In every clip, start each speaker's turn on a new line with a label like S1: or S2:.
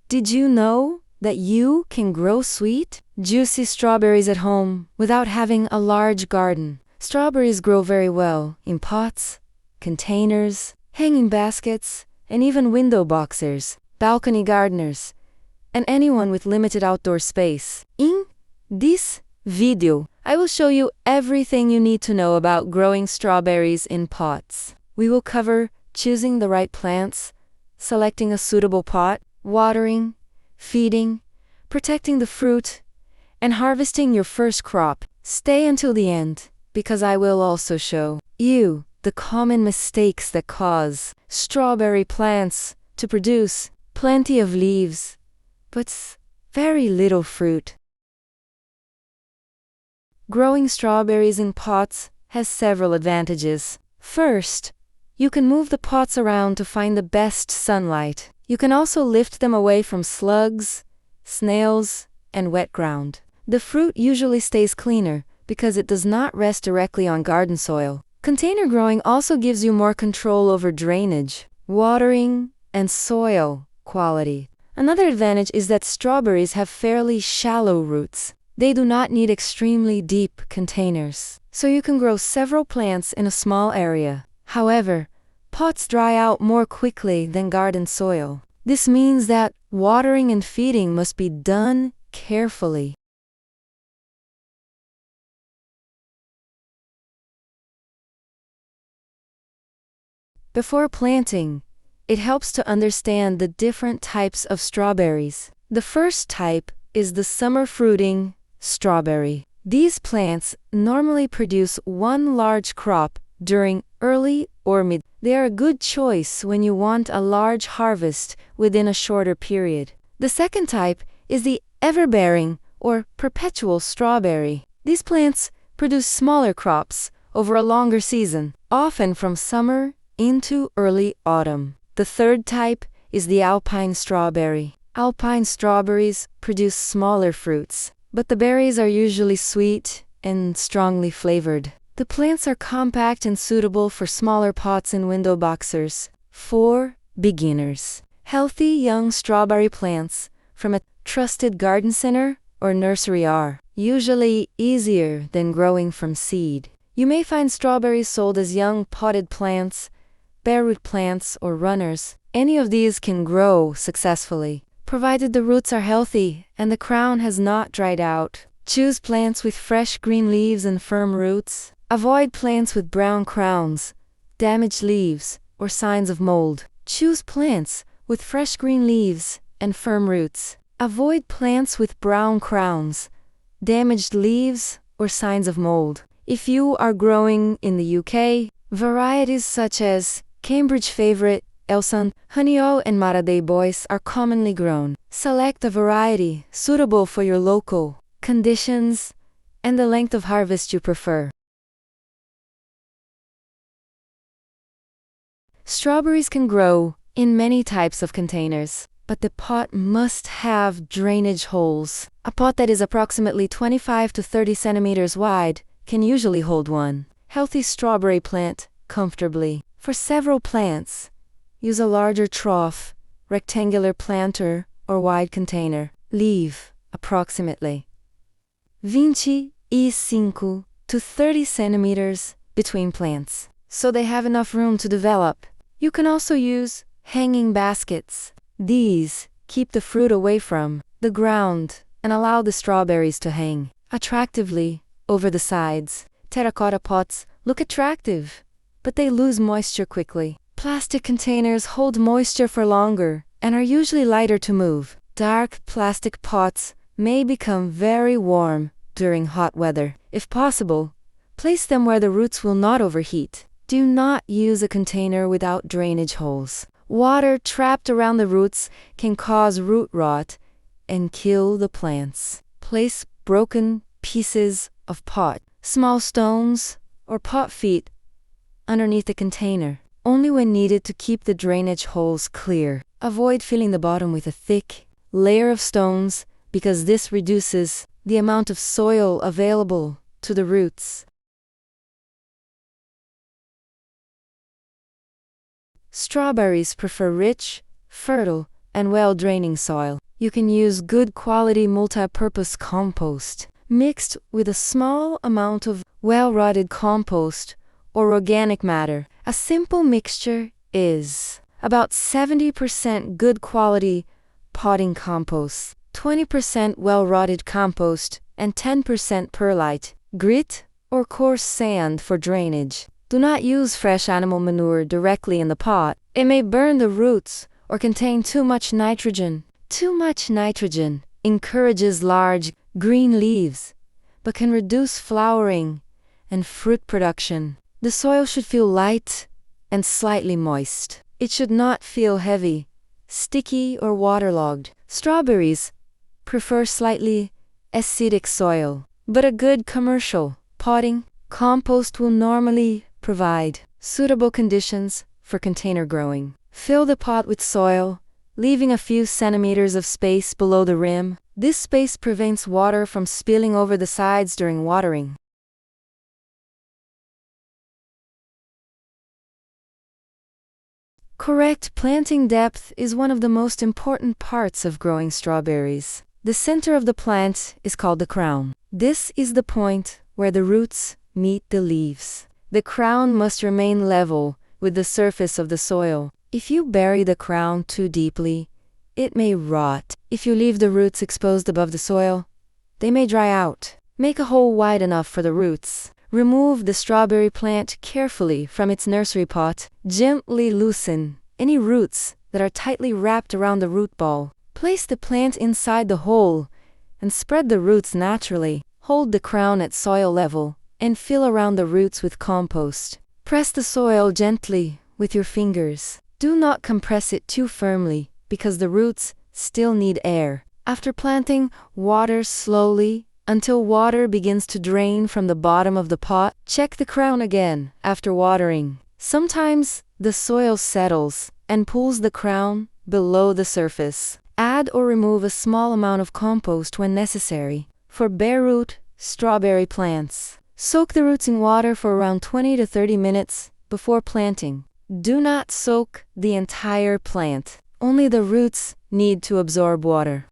S1: Did you know that you can grow sweet, juicy strawberries at home without having a large garden? Strawberries grow very well in pots, containers, hanging baskets, and even window boxers, balcony gardeners, and anyone with limited outdoor space. In this video, I will show you everything you need to know about growing strawberries in pots. We will cover choosing the right plants, selecting a suitable pot, watering, feeding, protecting the fruit, and harvesting your first crop. Stay until the end, because I will also show you the common mistakes that cause strawberry plants to produce plenty of leaves, but very little fruit. Growing strawberries in pots has several advantages. First, you can move the pots around to find the best sunlight. You can also lift them away from slugs, snails, and wet ground. The fruit usually stays cleaner because it does not rest directly on garden soil. Container growing also gives you more control over drainage, watering, and soil quality. Another advantage is that strawberries have fairly shallow roots. They do not need extremely deep containers, so you can grow several plants in a small area. However, pots dry out more quickly than garden soil. This means that watering and feeding must be done carefully. Before planting, it helps to understand the different types of strawberries. The first type is the summer fruiting strawberry. These plants normally produce one large crop during early or mid. They are a good choice when you want a large harvest within a shorter period. The second type is the everbearing or perpetual strawberry. These plants produce smaller crops over a longer season, often from summer into early autumn. The third type is the alpine strawberry. Alpine strawberries produce smaller fruits, but the berries are usually sweet and strongly flavored. The plants are compact and suitable for smaller pots and window boxers. For beginners, healthy young strawberry plants from a trusted garden center or nursery are usually easier than growing from seed. You may find strawberries sold as young potted plants, bare root plants, or runners. Any of these can grow successfully, provided the roots are healthy and the crown has not dried out. Choose plants with fresh green leaves and firm roots. Avoid plants with brown crowns, damaged leaves, or signs of mold. Choose plants with fresh green leaves and firm roots. Avoid plants with brown crowns, damaged leaves, or signs of mold. If you are growing in the UK, varieties such as Cambridge Favourite, Elson, Honeyowl, and Maraday Boyce are commonly grown. Select a variety suitable for your local conditions and the length of harvest you prefer. Strawberries can grow in many types of containers, but the pot must have drainage holes. A pot that is approximately 25 to 30 centimeters wide can usually hold one healthy strawberry plant comfortably. For several plants, use a larger trough, rectangular planter, or wide container. Leave approximately 25 to 30 centimeters between plants, so they have enough room to develop. You can also use hanging baskets. These keep the fruit away from the ground and allow the strawberries to hang attractively over the sides. Terracotta pots look attractive, but they lose moisture quickly. Plastic containers hold moisture for longer and are usually lighter to move. Dark plastic pots may become very warm during hot weather. If possible, place them where the roots will not overheat. Do not use a container without drainage holes. Water trapped around the roots can cause root rot and kill the plants. Place broken pieces of pot, small stones, or pot feet underneath the container, only when needed to keep the drainage holes clear. Avoid filling the bottom with a thick layer of stones because this reduces the amount of soil available to the roots. Strawberries prefer rich, fertile, and well-draining soil. You can use good quality multi-purpose compost mixed with a small amount of well-rotted compost or organic matter. A simple mixture is about 70% good quality potting compost, 20% well-rotted compost, and 10% perlite, grit, or coarse sand for drainage. Do not use fresh animal manure directly in the pot. It may burn the roots or contain too much nitrogen. Too much nitrogen encourages large, green leaves, but can reduce flowering and fruit production. The soil should feel light and slightly moist. It should not feel heavy, sticky, or waterlogged. Strawberries prefer slightly acidic soil, but a good commercial potting compost will normally provide suitable conditions for container growing. Fill the pot with soil, leaving a few centimeters of space below the rim. This space prevents water from spilling over the sides during watering. Correct planting depth is one of the most important parts of growing strawberries. The center of the plant is called the crown. This is the point where the roots meet the leaves. The crown must remain level with the surface of the soil. If you bury the crown too deeply, it may rot. If you leave the roots exposed above the soil, they may dry out. Make a hole wide enough for the roots. Remove the strawberry plant carefully from its nursery pot. Gently loosen any roots that are tightly wrapped around the root ball. Place the plant inside the hole and spread the roots naturally. Hold the crown at soil level and fill around the roots with compost. Press the soil gently with your fingers. Do not compress it too firmly because the roots still need air. After planting, water slowly until water begins to drain from the bottom of the pot. Check the crown again after watering. Sometimes the soil settles and pulls the crown below the surface. Add or remove a small amount of compost when necessary. For bare root strawberry plants, soak the roots in water for around 20 to 30 minutes before planting. Do not soak the entire plant. Only the roots need to absorb water.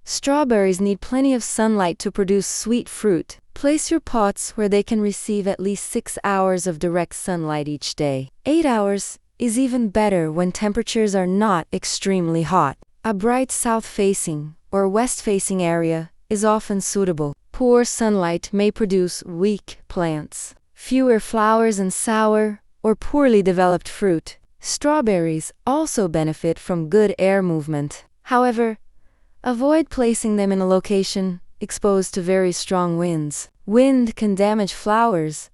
S1: Strawberries need plenty of sunlight to produce sweet fruit. Place your pots where they can receive at least 6 hours of direct sunlight each day. 8 hours is even better when temperatures are not extremely hot. A bright south-facing or west-facing area is often suitable. Poor sunlight may produce weak plants, fewer flowers, and sour or poorly developed fruit. Strawberries also benefit from good air movement. However, avoid placing them in a location exposed to very strong winds. Wind can damage flowers,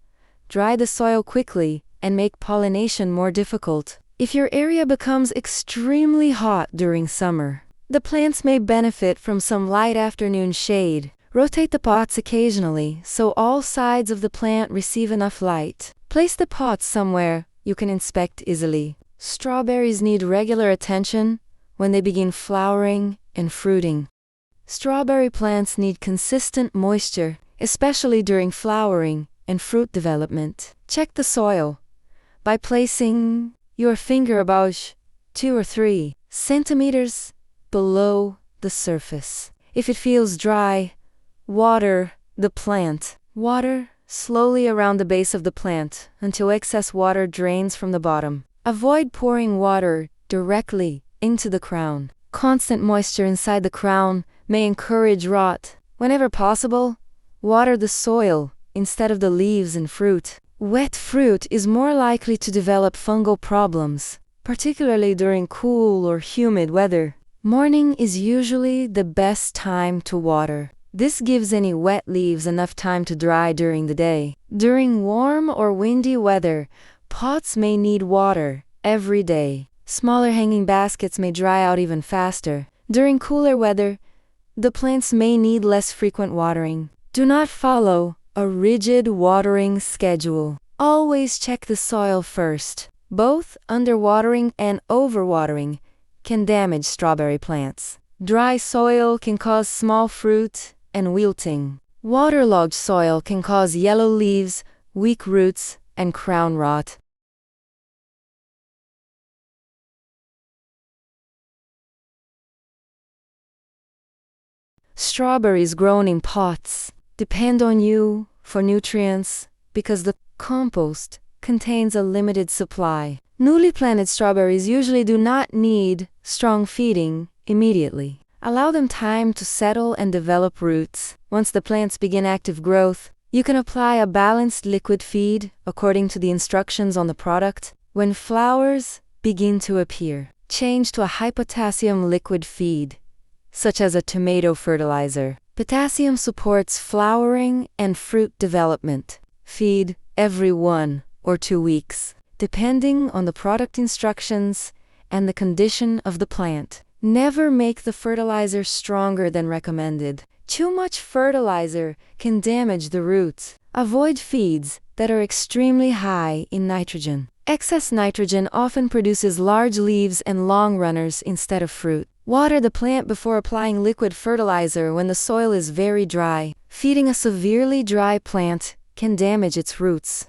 S1: dry the soil quickly, and make pollination more difficult. If your area becomes extremely hot during summer, the plants may benefit from some light afternoon shade. Rotate the pots occasionally so all sides of the plant receive enough light. Place the pots somewhere you can inspect easily. Strawberries need regular attention when they begin flowering and fruiting. Strawberry plants need consistent moisture, especially during flowering and fruit development. Check the soil by placing your finger about 2 or 3 centimeters below the surface. If it feels dry, water the plant. Water slowly around the base of the plant until excess water drains from the bottom. Avoid pouring water directly into the crown. Constant moisture inside the crown may encourage rot. Whenever possible, water the soil instead of the leaves and fruit. Wet fruit is more likely to develop fungal problems, particularly during cool or humid weather. Morning is usually the best time to water. This gives any wet leaves enough time to dry during the day. During warm or windy weather, pots may need water every day. Smaller hanging baskets may dry out even faster. During cooler weather, the plants may need less frequent watering. Do not follow a rigid watering schedule. Always check the soil first. Both underwatering and overwatering can damage strawberry plants. Dry soil can cause small fruit and wilting. Waterlogged soil can cause yellow leaves, weak roots, and crown rot. Strawberries grown in pots depend on you for nutrients because the compost contains a limited supply. Newly planted strawberries usually do not need strong feeding immediately. Allow them time to settle and develop roots. Once the plants begin active growth, you can apply a balanced liquid feed according to the instructions on the product. When flowers begin to appear, change to a high potassium liquid feed, such as a tomato fertilizer. Potassium supports flowering and fruit development. Feed every 1 or 2 weeks, depending on the product instructions and the condition of the plant. Never make the fertilizer stronger than recommended. Too much fertilizer can damage the roots. Avoid feeds that are extremely high in nitrogen. Excess nitrogen often produces large leaves and long runners instead of fruit. Water the plant before applying liquid fertilizer when the soil is very dry. Feeding a severely dry plant can damage its roots.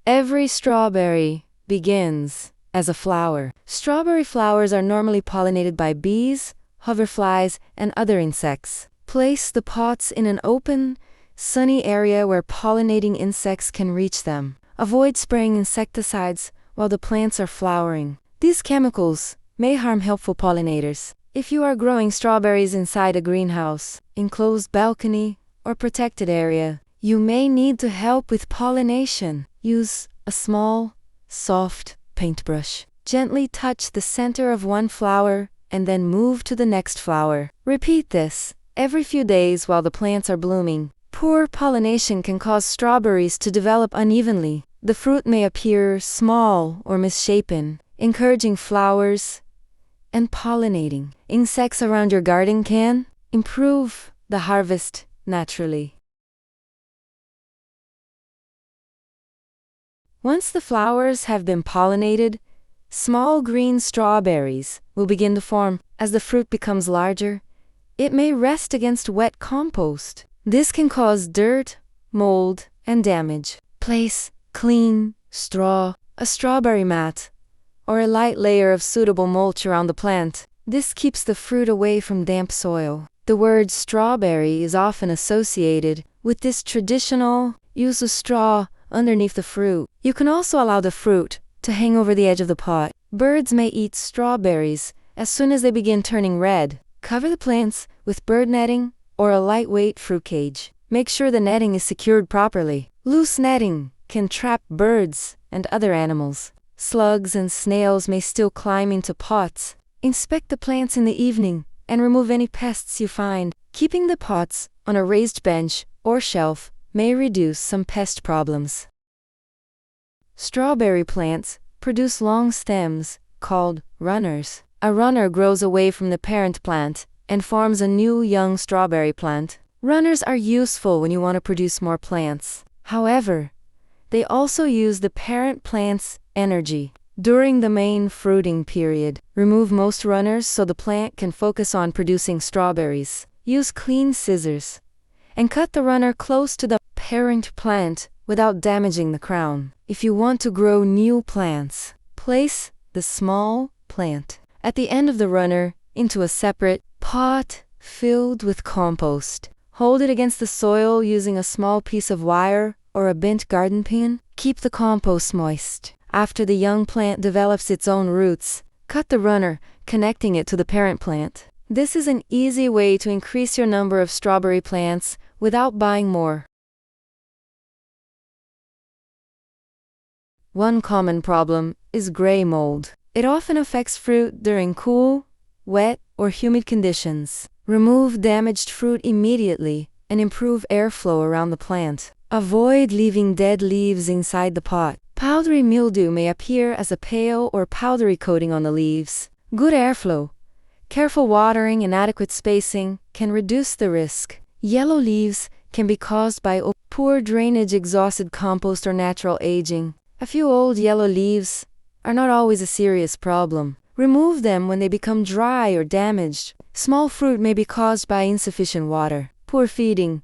S1: Every strawberry begins as a flower. Strawberry flowers are normally pollinated by bees, hoverflies, and other insects. Place the pots in an open, sunny area where pollinating insects can reach them. Avoid spraying insecticides while the plants are flowering. These chemicals may harm helpful pollinators. If you are growing strawberries inside a greenhouse, enclosed balcony, or protected area, you may need to help with pollination. Use a small, soft paintbrush. Gently touch the center of one flower and then move to the next flower. Repeat this every few days while the plants are blooming. Poor pollination can cause strawberries to develop unevenly. The fruit may appear small or misshapen, encouraging flowers and pollinating. Insects around your garden can improve the harvest naturally. Once the flowers have been pollinated, small green strawberries will begin to form. As the fruit becomes larger, it may rest against wet compost. This can cause dirt, mold, and damage. Place clean straw, a strawberry mat, or a light layer of suitable mulch around the plant. This keeps the fruit away from damp soil. The word strawberry is often associated with this traditional use of straw underneath the fruit. You can also allow the fruit to hang over the edge of the pot. Birds may eat strawberries as soon as they begin turning red. Cover the plants with bird netting or a lightweight fruit cage. Make sure the netting is secured properly. Loose netting can trap birds and other animals. Slugs and snails may still climb into pots. Inspect the plants in the evening and remove any pests you find. Keeping the pots on a raised bench or shelf may reduce some pest problems. Strawberry plants produce long stems called runners. A runner grows away from the parent plant and forms a new young strawberry plant. Runners are useful when you want to produce more plants. However, they also use the parent plant's energy. During the main fruiting period, remove most runners so the plant can focus on producing strawberries. Use clean scissors and cut the runner close to the parent plant without damaging the crown. If you want to grow new plants, place the small plant at the end of the runner into a separate pot filled with compost. Hold it against the soil using a small piece of wire or a bent garden pin. Keep the compost moist. After the young plant develops its own roots, cut the runner, connecting it to the parent plant. This is an easy way to increase your number of strawberry plants without buying more. One common problem is gray mold. It often affects fruit during cool, wet, or humid conditions. Remove damaged fruit immediately and improve airflow around the plant. Avoid leaving dead leaves inside the pot. Powdery mildew may appear as a pale or powdery coating on the leaves. Good airflow, careful watering, and adequate spacing can reduce the risk. Yellow leaves can be caused by poor drainage, exhausted compost, or natural aging. A few old yellow leaves are not always a serious problem. Remove them when they become dry or damaged. Small fruit may be caused by insufficient water, poor feeding,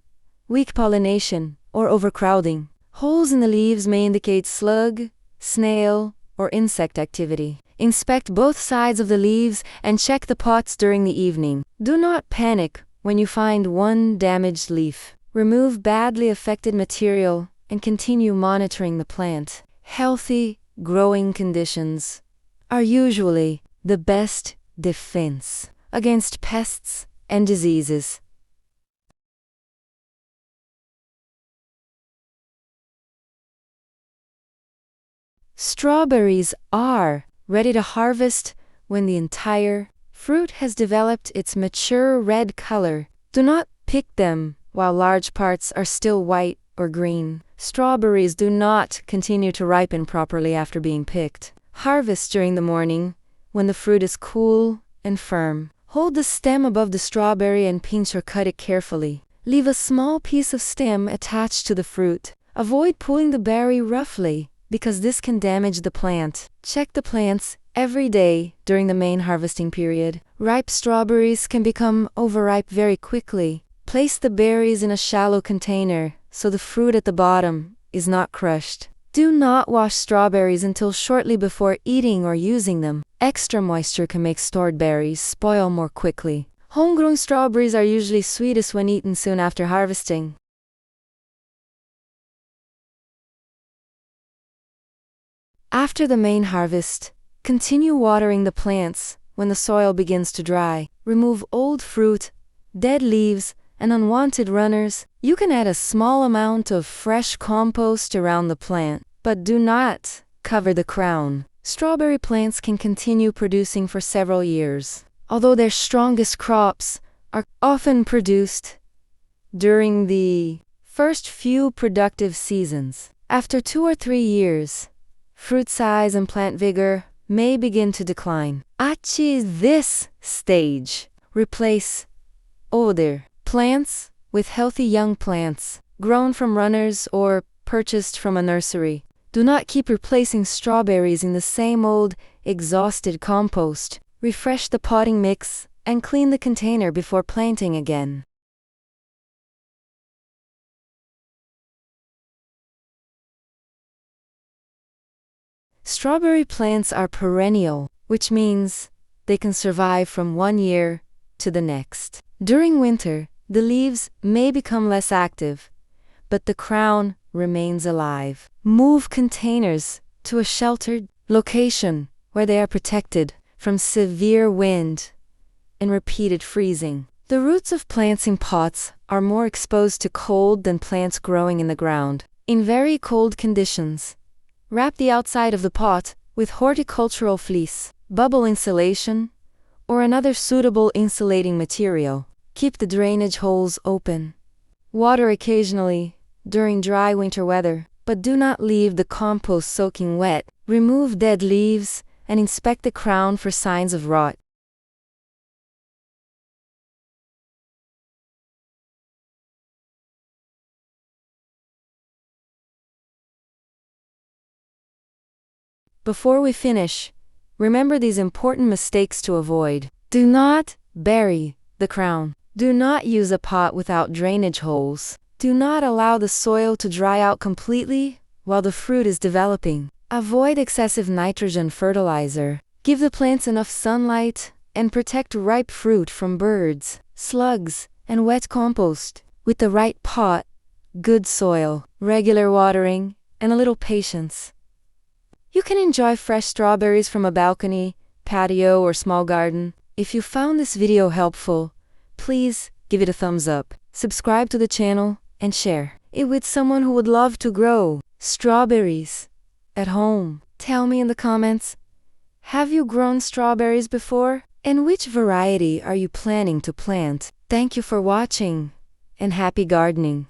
S1: weak pollination, or overcrowding. Holes in the leaves may indicate slug, snail, or insect activity. Inspect both sides of the leaves and check the pots during the evening. Do not panic when you find one damaged leaf. Remove badly affected material and continue monitoring the plant. Healthy, growing conditions are usually the best defense against pests and diseases. Strawberries are ready to harvest when the entire fruit has developed its mature red color. Do not pick them while large parts are still white or green. Strawberries do not continue to ripen properly after being picked. Harvest during the morning when the fruit is cool and firm. Hold the stem above the strawberry and pinch or cut it carefully. Leave a small piece of stem attached to the fruit. Avoid pulling the berry roughly, because this can damage the plant. Check the plants every day during the main harvesting period. Ripe strawberries can become overripe very quickly. Place the berries in a shallow container so the fruit at the bottom is not crushed. Do not wash strawberries until shortly before eating or using them. Extra moisture can make stored berries spoil more quickly. Homegrown strawberries are usually sweetest when eaten soon after harvesting. After the main harvest, continue watering the plants when the soil begins to dry. Remove old fruit, dead leaves, and unwanted runners. You can add a small amount of fresh compost around the plant, but do not cover the crown. Strawberry plants can continue producing for several years, although their strongest crops are often produced during the first few productive seasons. After 2 or 3 years, fruit size and plant vigor may begin to decline. At this stage, replace older plants with healthy young plants grown from runners or purchased from a nursery. Do not keep replacing strawberries in the same old, exhausted compost. Refresh the potting mix and clean the container before planting again. Strawberry plants are perennial, which means they can survive from one year to the next. During winter, the leaves may become less active, but the crown remains alive. Move containers to a sheltered location where they are protected from severe wind and repeated freezing. The roots of plants in pots are more exposed to cold than plants growing in the ground. In very cold conditions, wrap the outside of the pot with horticultural fleece, bubble insulation, or another suitable insulating material. Keep the drainage holes open. Water occasionally during dry winter weather, but do not leave the compost soaking wet. Remove dead leaves and inspect the crown for signs of rot. Before we finish, remember these important mistakes to avoid. Do not bury the crown. Do not use a pot without drainage holes. Do not allow the soil to dry out completely while the fruit is developing. Avoid excessive nitrogen fertilizer. Give the plants enough sunlight and protect ripe fruit from birds, slugs, and wet compost. With the right pot, good soil, regular watering, and a little patience, you can enjoy fresh strawberries from a balcony, patio, or small garden. If you found this video helpful, please give it a thumbs up, subscribe to the channel, and share it with someone who would love to grow strawberries at home. Tell me in the comments, have you grown strawberries before? And which variety are you planning to plant? Thank you for watching, and happy gardening!